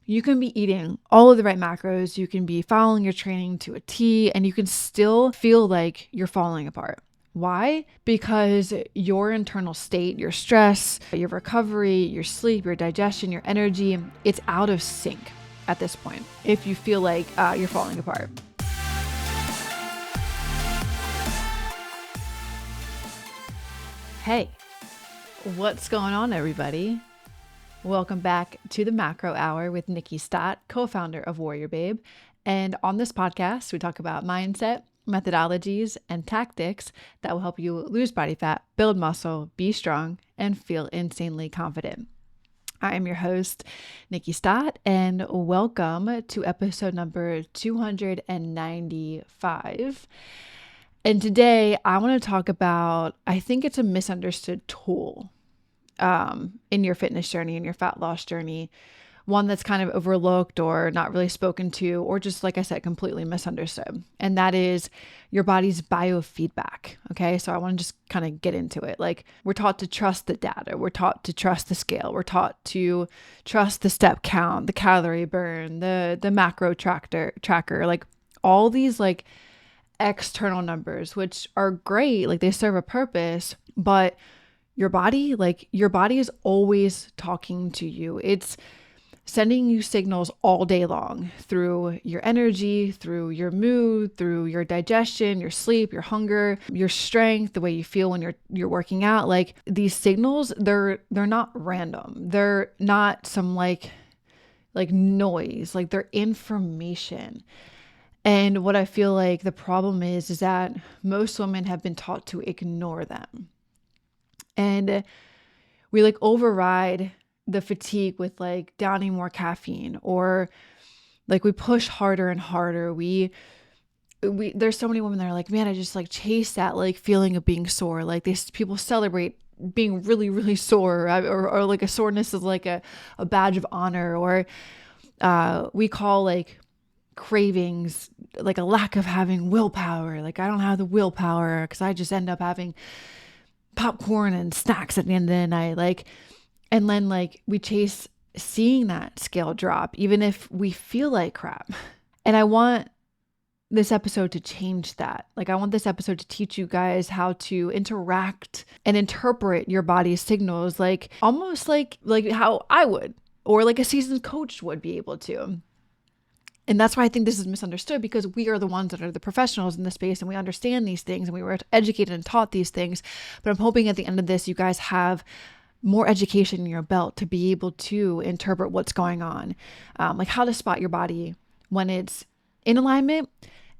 You can be eating all of the right macros, you can be following your training to a T, and you can still feel like you're falling apart. Why? Because your internal state, your stress, your recovery, your sleep, your digestion, your energy, it's out of sync at this point if you feel like you're falling apart. Hey, what's going on, everybody? Welcome back to the Macro Hour with Nikkiey Stott, co-founder of WarriorBabe. And on this podcast, we talk about mindset, methodologies, and tactics that will help you lose body fat, build muscle, be strong, and feel insanely confident. I am your host, Nikkiey Stott, and welcome to episode number 295. And today I want to talk about, I think it's a misunderstood tool in your fitness journey, in your fat loss journey, one that's kind of overlooked or not really spoken to, or just, like I said, completely misunderstood. And that is your body's biofeedback. Okay. So I want to just kind of get into it. Like, we're taught to trust the data. We're taught to trust the scale. We're taught to trust the step count, the calorie burn, the macro tracker, like all these like external numbers, which are great. Like, they serve a purpose, but your body is always talking to you. It's sending you signals all day long through your energy, through your mood, through your digestion, your sleep, your hunger, your strength, the way you feel when you're working out. Like, these signals, they're not random. They're not some like noise. Like, they're information. And what I feel like the problem is that most women have been taught to ignore them. And we like override the fatigue with like downing more caffeine, or like we push harder and harder. There's so many women that are like, man, I just like chase that like feeling of being sore. Like, people celebrate being really, really sore, or like a soreness is like a badge of honor, or we call like cravings like a lack of having willpower. Like, I don't have the willpower because I just end up having popcorn and snacks at the end of the night. Like, and then like we chase seeing that scale drop, even if we feel like crap. And I want this episode to change that. Like, I want this episode to teach you guys how to interact and interpret your body's signals, like almost like how I would, or like a seasoned coach would be able to. And that's why I think this is misunderstood, because we are the ones that are the professionals in the space, and we understand these things, and we were educated and taught these things. But I'm hoping at the end of this, you guys have more education in your belt to be able to interpret what's going on, like how to spot your body when it's in alignment,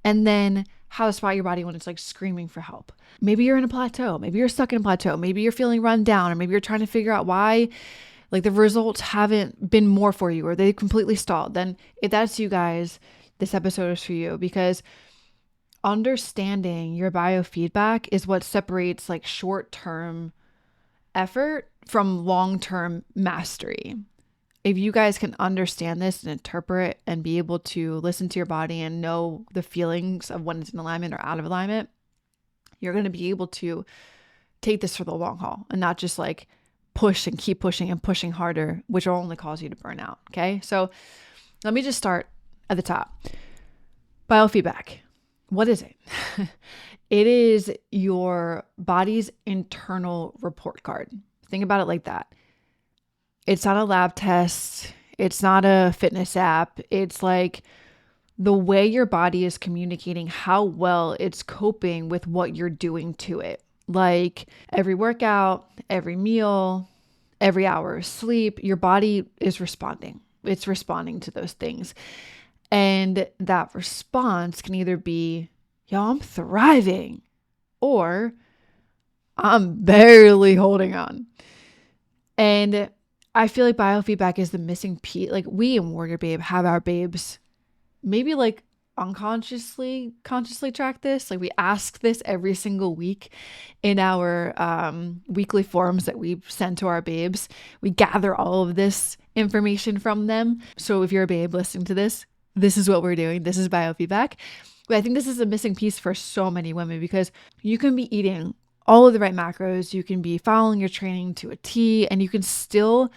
and then how to spot your body when it's like screaming for help. Maybe you're in a plateau. Maybe you're stuck in a plateau. Maybe you're feeling run down, or maybe you're trying to figure out why like the results haven't been more for you, or they completely stalled. Then if that's you guys, this episode is for you, because understanding your biofeedback is what separates like short-term effort from long-term mastery. If you guys can understand this and interpret and be able to listen to your body and know the feelings of when it's in alignment or out of alignment, you're going to be able to take this for the long haul and not just like push and keep pushing and pushing harder, which will only cause you to burn out. Okay. So let me just start at the top. Biofeedback. What is it? It is your body's internal report card. Think about it like that. It's not a lab test. It's not a fitness app. It's like the way your body is communicating how well it's coping with what you're doing to it. Like every workout, every meal, every hour of sleep, your body is responding. It's responding to those things. And that response can either be, yo, I'm thriving, or I'm barely holding on. And I feel like biofeedback is the missing piece. Like, we in WarriorBabe have our babes maybe like consciously track this. Like, we ask this every single week in our weekly forums that we send to our babes. We gather all of this information from them. So if you're a babe listening to this, this is what we're doing. This is biofeedback. But I think this is a missing piece for so many women, because you can be eating all of the right macros, you can be following your training to a T, and you can still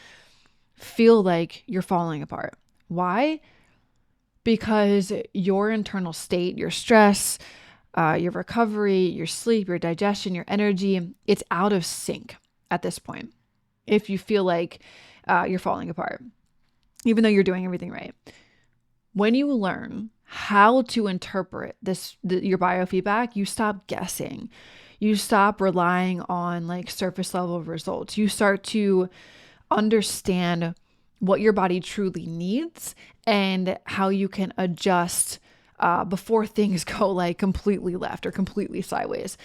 feel like you're falling apart. Why? Because your internal state, your stress, your recovery, your sleep, your digestion, your energy, it's out of sync at this point. If you feel like you're falling apart, even though you're doing everything right. When you learn how to interpret your biofeedback, you stop guessing. You stop relying on like surface level results. You start to understand what your body truly needs and how you can adjust before things go like completely left or completely sideways.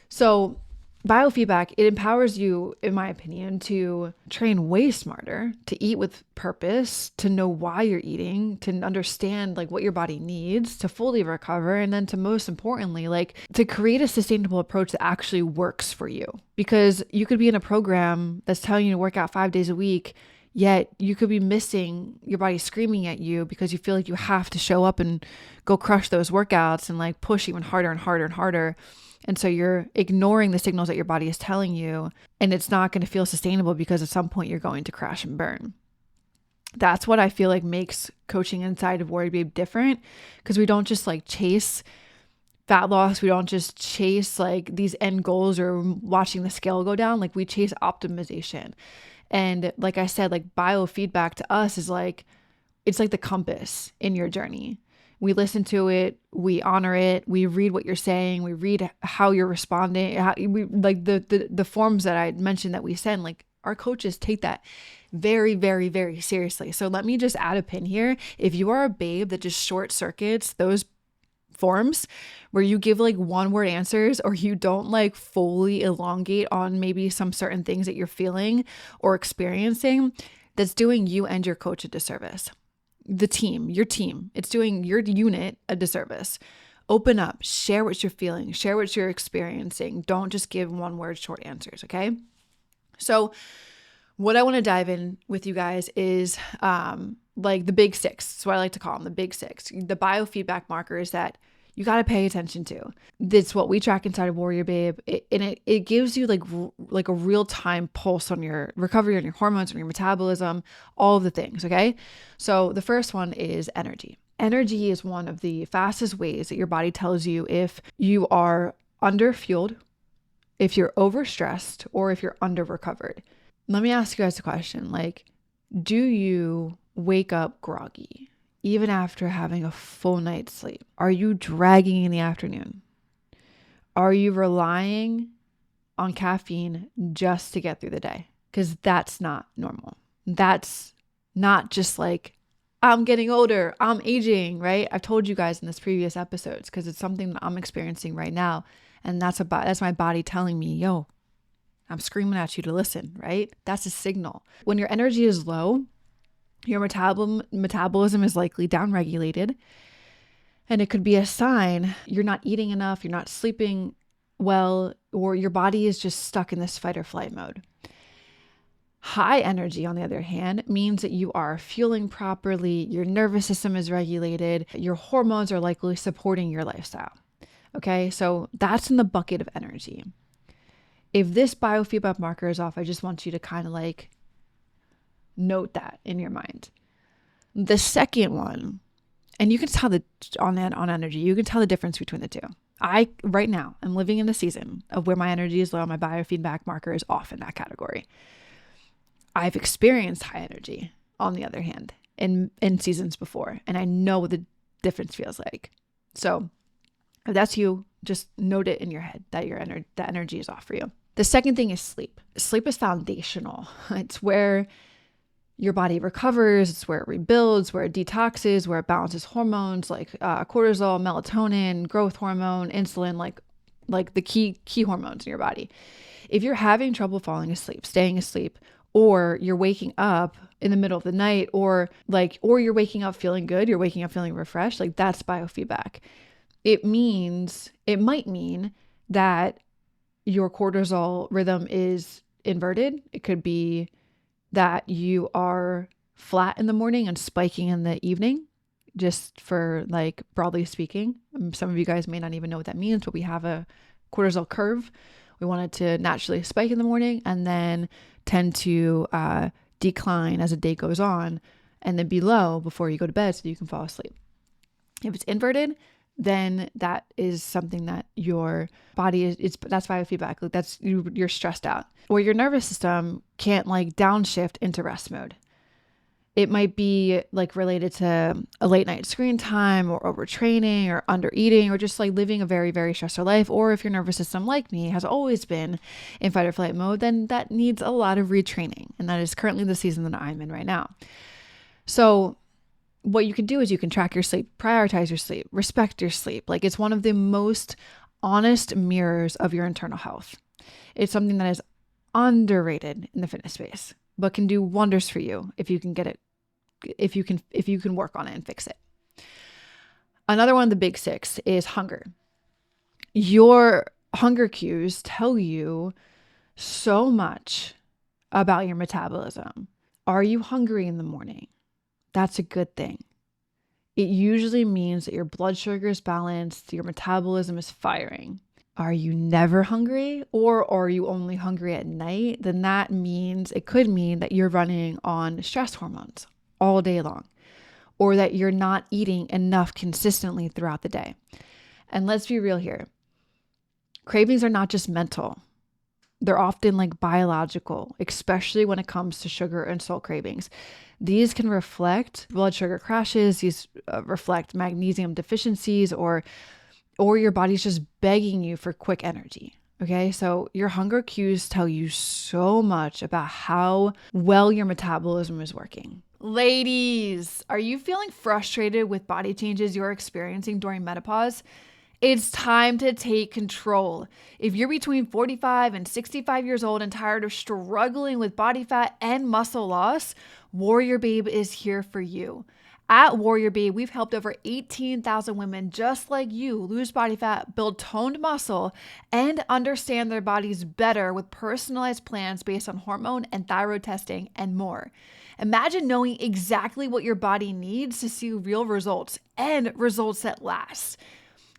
So biofeedback, it empowers you, in my opinion, to train way smarter, to eat with purpose, to know why you're eating, to understand like what your body needs, to fully recover, and then to most importantly, like to create a sustainable approach that actually works for you. Because you could be in a program that's telling you to work out 5 days a week, yet you could be missing your body screaming at you because you feel like you have to show up and go crush those workouts and like push even harder and harder and harder. And so you're ignoring the signals that your body is telling you, and it's not going to feel sustainable because at some point you're going to crash and burn. That's what I feel like makes coaching inside of WarriorBabe different, because we don't just like chase fat loss. We don't just chase like these end goals or watching the scale go down. Like we chase optimization. And like I said, like biofeedback to us is like, it's like the compass in your journey. We listen to it, we honor it, we read what you're saying, we read how you're responding, we like the forms that I mentioned that we send, like our coaches take that very, very, very seriously. So let me just add a pin here. If you are a babe that just short circuits those forms where you give like one word answers, or you don't like fully elongate on maybe some certain things that you're feeling or experiencing, that's doing you and your coach a disservice. The team, your team, it's doing your unit a disservice. Open up, share what you're feeling, share what you're experiencing. Don't just give one word short answers. Okay. So what I want to dive in with you guys is like the big six. That's what I like to call them, the big six, the biofeedback markers that you got to pay attention to. That's what we track inside of WarriorBabe. It gives you like a real-time pulse on your recovery, on your hormones, on your metabolism, all of the things, okay? So the first one is energy. Energy is one of the fastest ways that your body tells you if you are under-fueled, if you're overstressed, or if you're under-recovered. Let me ask you guys a question. Like, do you wake up groggy even after having a full night's sleep? Are you dragging in the afternoon? Are you relying on caffeine just to get through the day? Because that's not normal. That's not just like, I'm getting older, I'm aging, right? I've told you guys in this previous episodes, because it's something that I'm experiencing right now. And that's my body telling me, yo, I'm screaming at you to listen, right? That's a signal. When your energy is low, your metabolism is likely downregulated, and it could be a sign you're not eating enough, you're not sleeping well, or your body is just stuck in this fight or flight mode. High energy, on the other hand, means that you are fueling properly, your nervous system is regulated, your hormones are likely supporting your lifestyle. Okay, so that's in the bucket of energy. If this biofeedback marker is off, I just want you to kind of like note that in your mind. The second one, and you can tell on energy, you can tell the difference between the two. Right now, I'm living in the season of where my energy is low, my biofeedback marker is off in that category. I've experienced high energy, on the other hand, in seasons before, and I know what the difference feels like. So if that's you, just note it in your head that that energy is off for you. The second thing is sleep. Sleep is foundational. It's where your body recovers. It's where it rebuilds, where it detoxes, where it balances hormones like cortisol, melatonin, growth hormone, insulin, like the key hormones in your body. If you're having trouble falling asleep, staying asleep, or you're waking up in the middle of the night, or you're waking up feeling good, you're waking up feeling refreshed, like that's biofeedback. It might mean that your cortisol rhythm is inverted. It could be that you are flat in the morning and spiking in the evening, just for like broadly speaking. Some of you guys may not even know what that means, but we have a cortisol curve. We want it to naturally spike in the morning and then tend to decline as the day goes on and then below before you go to bed so you can fall asleep. If it's inverted, then that is something that your body that's biofeedback. Like that's you're stressed out, or your nervous system can't like downshift into rest mode. It might be like related to a late night screen time or overtraining or under eating or just like living a very, very stressful life. Or if your nervous system, like me, has always been in fight or flight mode, then that needs a lot of retraining. And that is currently the season that I'm in right now. So what you can do is you can track your sleep, prioritize your sleep, respect your sleep. Like it's one of the most honest mirrors of your internal health. It's something that is underrated in the fitness space, but can do wonders for you if you can get it, if you can work on it and fix it. Another one of the big 6 is hunger. Your hunger cues tell you so much about your metabolism. Are you hungry in the morning? That's a good thing. It usually means that your blood sugar is balanced, your metabolism is firing. Are you never hungry, or are you only hungry at night? Then that means, it could mean that you're running on stress hormones all day long, or that you're not eating enough consistently throughout the day. And let's be real here. Cravings are not just mental. They're often like biological, especially when it comes to sugar and salt cravings. These can reflect blood sugar crashes, these reflect magnesium deficiencies, or your body's just begging you for quick energy. Okay, so your hunger cues tell you so much about how well your metabolism is working. Ladies, are you feeling frustrated with body changes you're experiencing during menopause? It's time to take control. If you're between 45 and 65 years old and tired of struggling with body fat and muscle loss, WarriorBabe is here for you. At WarriorBabe, we've helped over 18,000 women just like you lose body fat, build toned muscle, and understand their bodies better with personalized plans based on hormone and thyroid testing and more. Imagine knowing exactly what your body needs to see real results and results that last.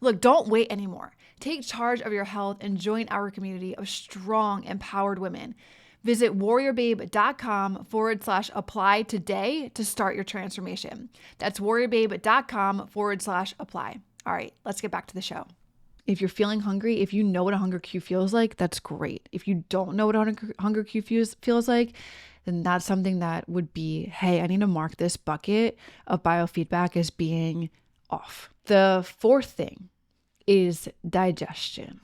Look, don't wait anymore. Take charge of your health and join our community of strong, empowered women. Visit WarriorBabe.com/apply today to start your transformation. That's WarriorBabe.com/apply. All right, let's get back to the show. If you're feeling hungry, if you know what a hunger cue feels like, that's great. If you don't know what a hunger cue feels like, then that's something that would be, hey, I need to mark this bucket of biofeedback as being off. The 4th thing is digestion.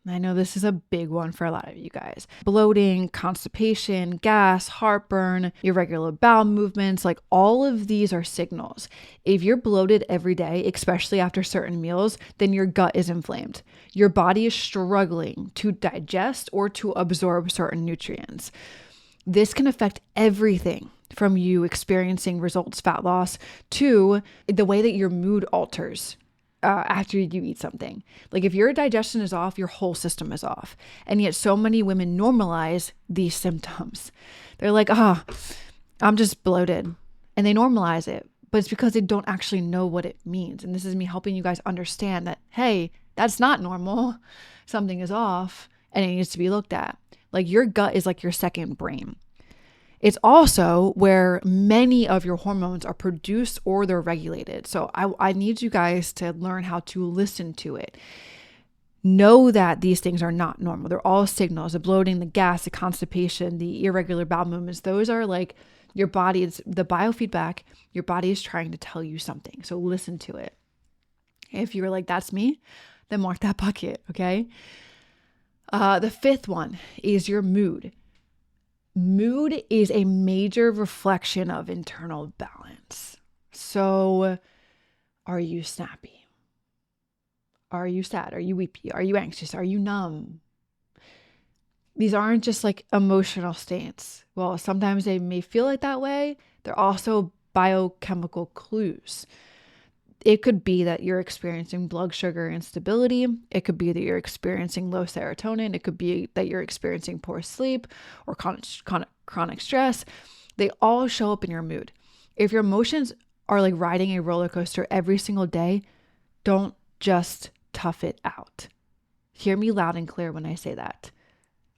I know this is a big one for a lot of you guys. Bloating, constipation, gas, heartburn, irregular bowel movements, like all of these are signals. If you're bloated every day, especially after certain meals, then your gut is inflamed. Your body is struggling to digest or to absorb certain nutrients. This can affect everything from you experiencing results, fat loss, to the way that your mood alters after you eat something. Like if your digestion is off, your whole system is off. And yet so many women normalize these symptoms. They're like, I'm just bloated. And they normalize it, but it's because they don't actually know what it means. And this is me helping you guys understand that, hey, that's not normal. Something is off and it needs to be looked at. Like your gut is like your second brain. It's also where many of your hormones are produced or they're regulated. So I need you guys to learn how to listen to it. Know that these things are not normal. They're all signals: the bloating, the gas, the constipation, the irregular bowel movements. Those are like your body, it's the biofeedback. Your body is trying to tell you something. So listen to it. If you're like, that's me, then mark that bucket, okay? The 5th one is your mood. Mood is a major reflection of internal balance. So are you snappy? Are you sad? Are you weepy? Are you anxious? Are you numb? These aren't just like emotional states. Well, sometimes they may feel like that way. They're also biochemical clues. It could be that you're experiencing blood sugar instability. It could be that you're experiencing low serotonin. It could be that you're experiencing poor sleep or chronic stress. They all show up in your mood. If your emotions are like riding a roller coaster every single day, don't just tough it out. Hear me loud and clear when I say that.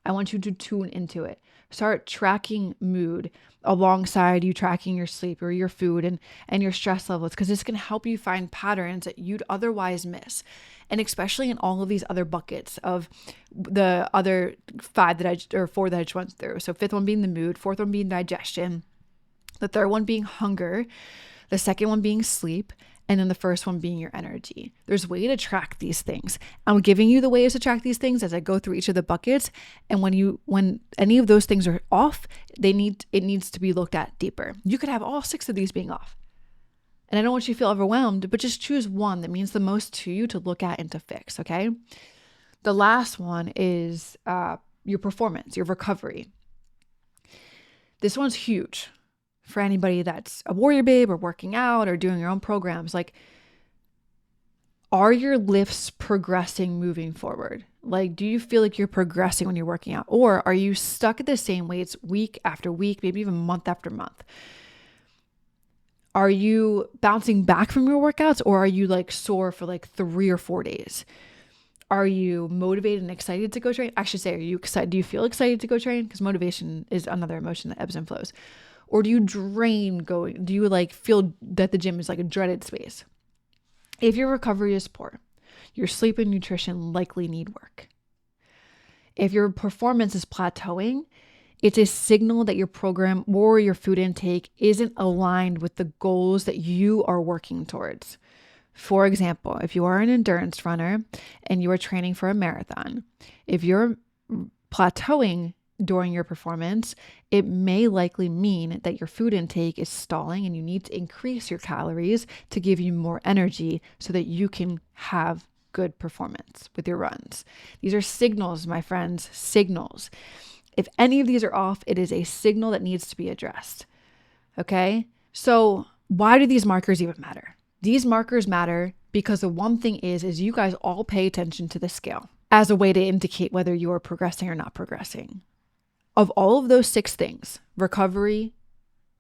I want you to tune into it. Start tracking mood alongside you tracking your sleep or your food and your stress levels, because it's going to help you find patterns that you'd otherwise miss. And especially in all of these other buckets of the other four that I just went through. So fifth one being the mood, fourth one being digestion, the third one being hunger, the second one being sleep, and then the first one being your energy. There's a way to track these things. I'm giving you the ways to track these things as I go through each of the buckets. And when any of those things are off, it needs to be looked at deeper. You could have all 6 of these being off. And I don't want you to feel overwhelmed, but just choose one that means the most to you to look at and to fix, okay? The last one is your performance, your recovery. This one's huge for anybody that's a WarriorBabe or working out or doing your own programs. Like, are your lifts progressing moving forward? Like, do you feel like you're progressing when you're working out? Or are you stuck at the same weights week after week, maybe even month after month? Are you bouncing back from your workouts, or are you like sore for like 3 or 4 days? Are you motivated and excited to go train? I should say, are you excited? Do you feel excited to go train? Because motivation is another emotion that ebbs and flows. Or do you drain going? Do you like feel that the gym is like a dreaded space? If your recovery is poor, your sleep and nutrition likely need work. If your performance is plateauing, it's a signal that your program or your food intake isn't aligned with the goals that you are working towards. For example, if you are an endurance runner and you are training for a marathon, if you're plateauing during your performance, it may likely mean that your food intake is stalling and you need to increase your calories to give you more energy so that you can have good performance with your runs. These are signals, my friends, signals. If any of these are off, it is a signal that needs to be addressed. Okay? So why do these markers even matter? These markers matter because the one thing is you guys all pay attention to the scale as a way to indicate whether you are progressing or not progressing. Of all of those 6 things, recovery,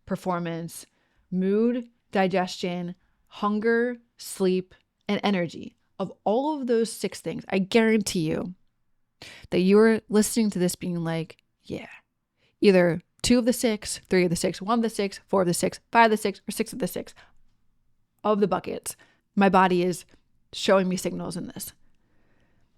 performance, mood, digestion, hunger, sleep, and energy, of all of those 6 things, I guarantee you that you're listening to this being like, yeah, either 2 of the 6, 3 of the 6, 1 of the 6, 4 of the 6, 5 of the 6, or 6 of the 6 of the buckets. My body is showing me signals in this.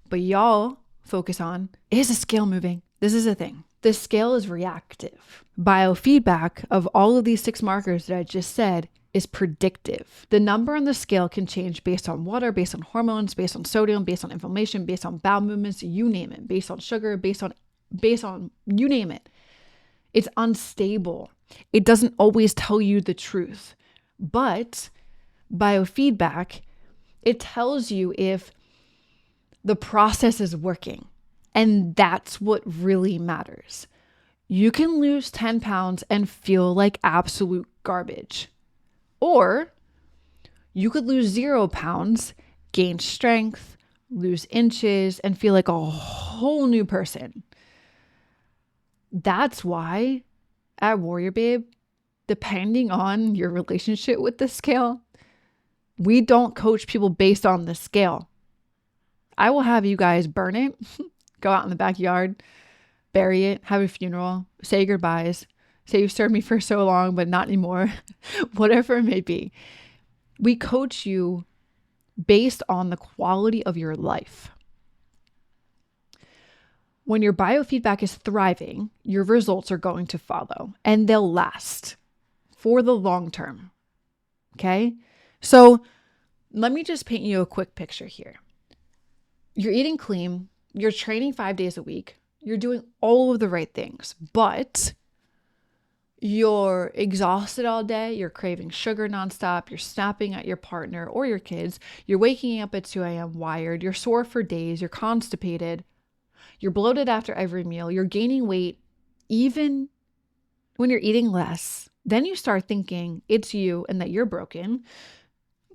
But y'all focus on, is the scale moving? This is a thing. The scale is reactive. Biofeedback of all of these 6 markers that I just said is predictive. The number on the scale can change based on water, based on hormones, based on sodium, based on inflammation, based on bowel movements, you name it, based on sugar, based on you name it. It's unstable. It doesn't always tell you the truth. But biofeedback, it tells you if the process is working. And that's what really matters. You can lose 10 pounds and feel like absolute garbage. Or you could lose 0 pounds, gain strength, lose inches, and feel like a whole new person. That's why at WarriorBabe, depending on your relationship with the scale, we don't coach people based on the scale. I will have you guys burn it, go out in the backyard, bury it, have a funeral, say goodbyes, say you served me for so long, but not anymore, whatever it may be. We coach you based on the quality of your life. When your biofeedback is thriving, your results are going to follow and they'll last for the long term. Okay? So let me just paint you a quick picture here. You're eating clean, you're training 5 days a week, you're doing all of the right things, but you're exhausted all day, you're craving sugar nonstop, you're snapping at your partner or your kids, you're waking up at 2 a.m. wired, you're sore for days, you're constipated, you're bloated after every meal, you're gaining weight even when you're eating less. Then you start thinking it's you and that you're broken.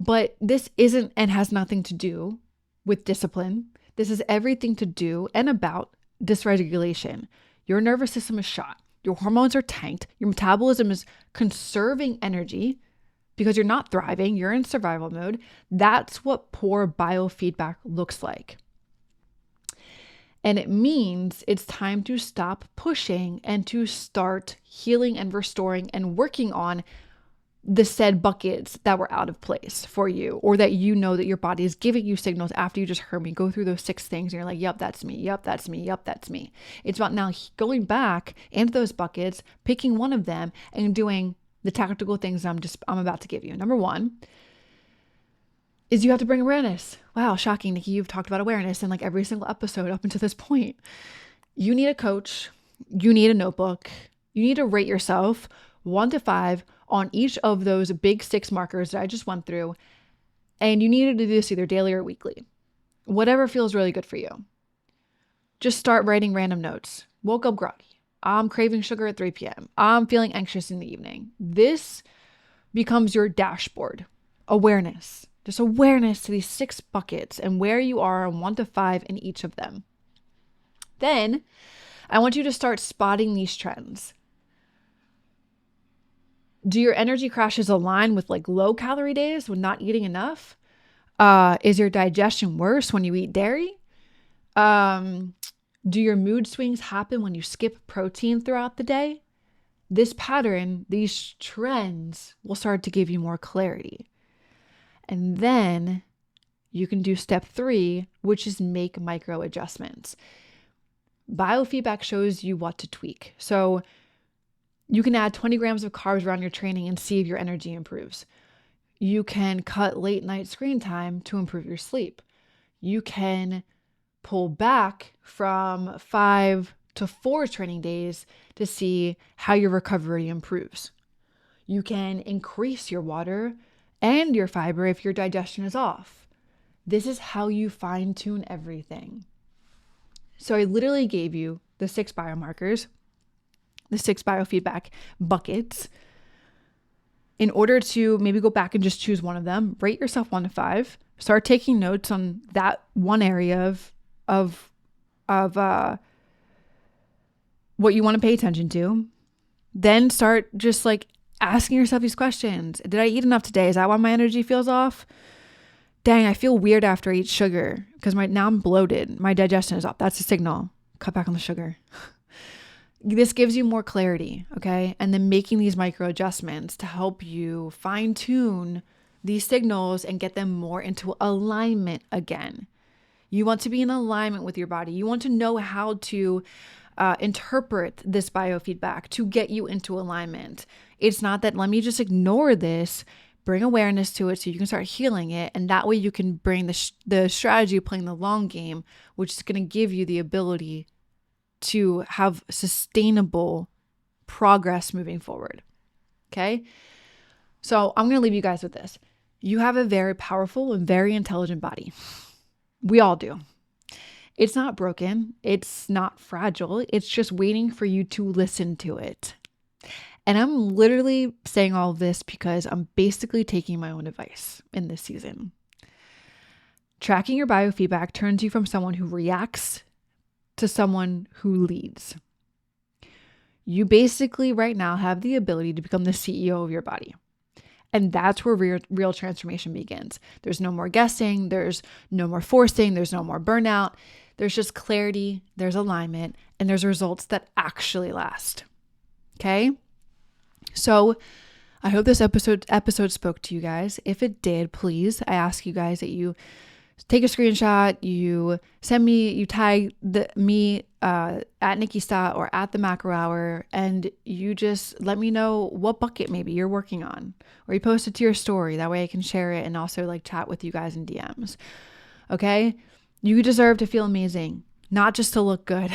But this isn't and has nothing to do with discipline. This is everything to do and about dysregulation. Your nervous system is shot. Your hormones are tanked. Your metabolism is conserving energy because you're not thriving. You're in survival mode. That's what poor biofeedback looks like. And it means it's time to stop pushing and to start healing and restoring and working on the said buckets that were out of place for you, or that you know that your body is giving you signals after you just heard me go through those 6 things and you're like, yep, that's me. Yep, that's me. Yep, that's me. It's about now going back into those buckets, picking one of them and doing the tactical things I'm about to give you. Number 1 is you have to bring awareness. Wow, shocking, Nikki. You've talked about awareness in like every single episode up until this point. You need a coach. You need a notebook. You need to rate yourself 1 to 5 on each of those big 6 markers that I just went through. And you need to do this either daily or weekly, whatever feels really good for you. Just start writing random notes. Woke up groggy. I'm craving sugar at 3 p.m. I'm feeling anxious in the evening. This becomes your dashboard. Awareness. Just awareness to these 6 buckets and where you are on 1 to 5 in each of them. Then I want you to start spotting these trends. Do your energy crashes align with like low calorie days when not eating enough? Is your digestion worse when you eat dairy? Do your mood swings happen when you skip protein throughout the day? This pattern, these trends will start to give you more clarity. And then you can do step 3, which is make micro adjustments. Biofeedback shows you what to tweak. So you can add 20 grams of carbs around your training and see if your energy improves. You can cut late night screen time to improve your sleep. You can pull back from 5 to 4 training days to see how your recovery improves. You can increase your water and your fiber if your digestion is off. This is how you fine tune everything. So I literally gave you the 6 biomarkers, the 6 biofeedback buckets, in order to maybe go back and just choose one of them, rate yourself 1 to 5, start taking notes on that one area of what you want to pay attention to. Then start just like asking yourself these questions. Did I eat enough today? Is that why my energy feels off? Dang, I feel weird after I eat sugar because now I'm bloated. My digestion is off. That's a signal. Cut back on the sugar. This gives you more clarity, okay? And then making these micro adjustments to help you fine tune these signals and get them more into alignment again. You want to be in alignment with your body. You want to know how to interpret this biofeedback to get you into alignment. It's not that let me just ignore this, bring awareness to it so you can start healing it. And that way you can bring the strategy of playing the long game, which is going to give you the ability to have sustainable progress moving forward. Okay. So I'm going to leave you guys with this. You have a very powerful and very intelligent body. We all do. It's not broken. It's not fragile. It's just waiting for you to listen to it. And I'm literally saying all of this because I'm basically taking my own advice in this season. Tracking your biofeedback turns you from someone who reacts to someone who leads. You basically right now have the ability to become the CEO of your body. And that's where real transformation begins. There's no more guessing. There's no more forcing. There's no more burnout. There's just clarity. There's alignment. And there's results that actually last. Okay? So I hope this episode spoke to you guys. If it did, please, I ask you guys that you take a screenshot, you send me, you tag me at Nikkiey Stott or at the Macro Hour, and you just let me know what bucket maybe you're working on, or you post it to your story. That way I can share it and also like chat with you guys in DMs. Okay? You deserve to feel amazing, not just to look good.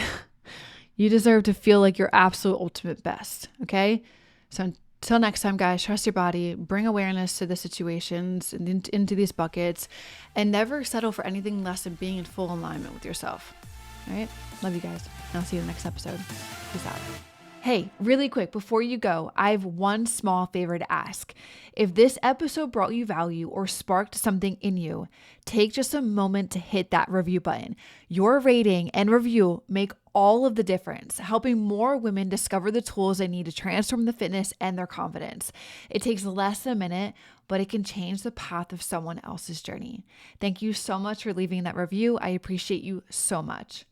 You deserve to feel like your absolute ultimate best. Okay? So until next time, guys, trust your body, bring awareness to the situations and into these buckets, and never settle for anything less than being in full alignment with yourself. All right? Love you guys. And I'll see you in the next episode. Peace out. Hey, really quick, before you go, I have one small favor to ask. If this episode brought you value or sparked something in you, take just a moment to hit that review button. Your rating and review make all of the difference, helping more women discover the tools they need to transform the fitness and their confidence. It takes less than a minute, but it can change the path of someone else's journey. Thank you so much for leaving that review. I appreciate you so much.